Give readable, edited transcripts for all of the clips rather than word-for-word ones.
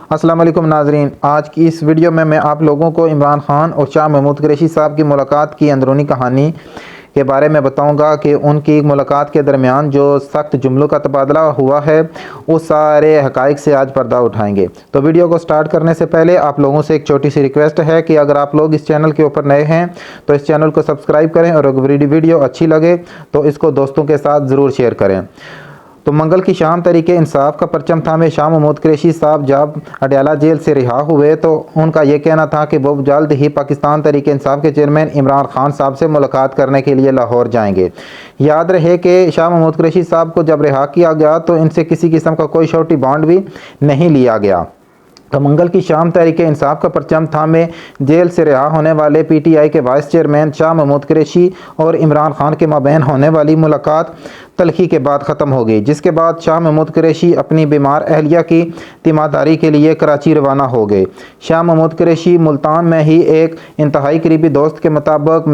السلام علیکم ناظرین، آج کی اس ویڈیو میں آپ لوگوں کو عمران خان اور شاہ محمود قریشی صاحب کی ملاقات کی اندرونی کہانی کے بارے میں بتاؤں گا کہ ان کی ملاقات کے درمیان جو سخت جملوں کا تبادلہ ہوا ہے اس سارے حقائق سے آج پردہ اٹھائیں گے۔ تو ویڈیو کو سٹارٹ کرنے سے پہلے آپ لوگوں سے ایک چھوٹی سی ریکویسٹ ہے کہ اگر آپ لوگ اس چینل کے اوپر نئے ہیں تو اس چینل کو سبسکرائب کریں، اور اگر ویڈیو اچھی لگے تو اس کو دوستوں کے ساتھ ضرور شیئر کریں۔ تو منگل کی شام تحریک انصاف کا پرچم تھامے شاہ محمود قریشی صاحب جب اڈیالہ جیل سے رہا ہوئے تو ان کا یہ کہنا تھا کہ وہ جلد ہی پاکستان تحریک انصاف کے چیئرمین عمران خان صاحب سے ملاقات کرنے کے لیے لاہور جائیں گے۔ یاد رہے کہ شاہ محمود قریشی صاحب کو جب رہا کیا گیا تو ان سے کسی قسم کا کوئی شورٹی بانڈ بھی نہیں لیا گیا۔ تو منگل کی شام تحریک انصاف کا پرچم تھامے جیل سے رہا ہونے والے پی ٹی آئی کے وائس چیئرمین شاہ محمود قریشی اور عمران خان کے مابین ہونے والی ملاقات تلخی کے بعد ختم ہو گئی، جس کے بعد شاہ محمود قریشی اپنی بیمار اہلیہ کی تیمارداری کے لیے کراچی روانہ ہو گئے۔ شاہ محمود قریشی ملتان میں ہی ایک انتہائی قریبی دوست کے مطابق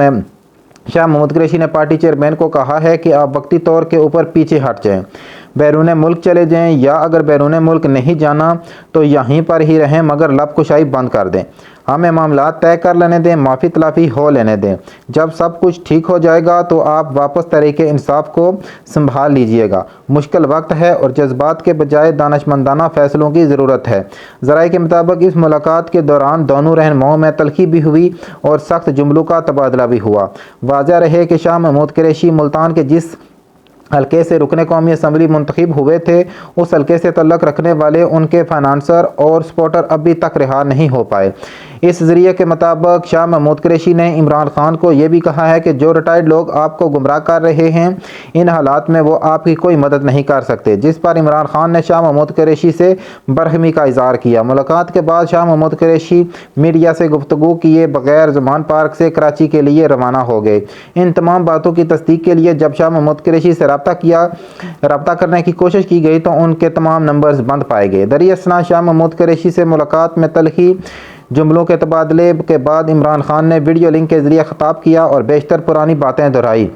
شاہ محمود قریشی نے پارٹی چیئرمین کو کہا ہے کہ آپ وقتی طور کے اوپر پیچھے ہٹ جائیں، بیرون ملک چلے جائیں، یا اگر بیرون ملک نہیں جانا تو یہیں پر ہی رہیں، مگر لب کشائی بند کر دیں، ہمیں معاملات طے کر لینے دیں، معافی تلافی ہو لینے دیں، جب سب کچھ ٹھیک ہو جائے گا تو آپ واپس تحریک انصاف کو سنبھال لیجئے گا۔ مشکل وقت ہے اور جذبات کے بجائے دانشمندانہ فیصلوں کی ضرورت ہے۔ ذرائع کے مطابق اس ملاقات کے دوران دونوں رہنماؤں میں تلخی بھی ہوئی اور سخت جملوں کا تبادلہ بھی ہوا۔ واضح رہے کہ شاہ محمود قریشی ملتان کے جس حلقے سے رکن قومی اسمبلی منتخب ہوئے تھے، اس حلقے سے تعلق رکھنے والے ان کے فائنانسر اور سپورٹر ابھی تک رہا نہیں ہو پائے۔ اس ذریعے کے مطابق شاہ محمود قریشی نے عمران خان کو یہ بھی کہا ہے کہ جو ریٹائرڈ لوگ آپ کو گمراہ کر رہے ہیں، ان حالات میں وہ آپ کی کوئی مدد نہیں کر سکتے، جس پر عمران خان نے شاہ محمود قریشی سے برہمی کا اظہار کیا۔ ملاقات کے بعد شاہ محمود قریشی میڈیا سے گفتگو کیے بغیر زمان پارک سے کراچی کے لیے روانہ ہو گئے۔ ان تمام باتوں کی تصدیق کے لیے جب شاہ محمود قریشی سے رابطہ کرنے کی کوشش کی گئی تو ان کے تمام نمبرز بند پائے گئے۔ دریں اثنا شاہ محمود قریشی سے ملاقات میں تلخی جملوں کے تبادلے کے بعد عمران خان نے ویڈیو لنک کے ذریعے خطاب کیا اور بیشتر پرانی باتیں دہرائی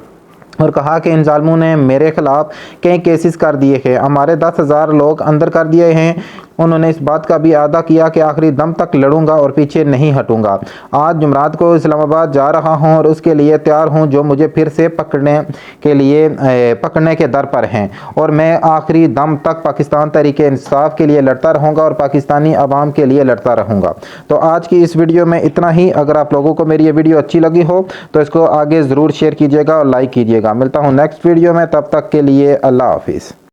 اور کہا کہ ان ظالموں نے میرے خلاف کئی کیسز کر دیے ہیں، ہمارے 10,000 لوگ اندر کر دیے ہیں۔ انہوں نے اس بات کا بھی اعادہ کیا کہ آخری دم تک لڑوں گا اور پیچھے نہیں ہٹوں گا۔ آج جمعرات کو اسلام آباد جا رہا ہوں اور اس کے لیے تیار ہوں جو مجھے پھر سے پکڑنے کے در پر ہیں، اور میں آخری دم تک پاکستان تحریک انصاف کے لیے لڑتا رہوں گا اور پاکستانی عوام کے لیے لڑتا رہوں گا۔ تو آج کی اس ویڈیو میں اتنا ہی۔ اگر آپ لوگوں کو میری یہ ویڈیو اچھی لگی ہو تو اس کو آگے ضرور شیئر کیجیے گا اور لائک کیجیے گا۔ ملتا ہوں نیکسٹ ویڈیو میں، تب تک کے لیے اللہ حافظ۔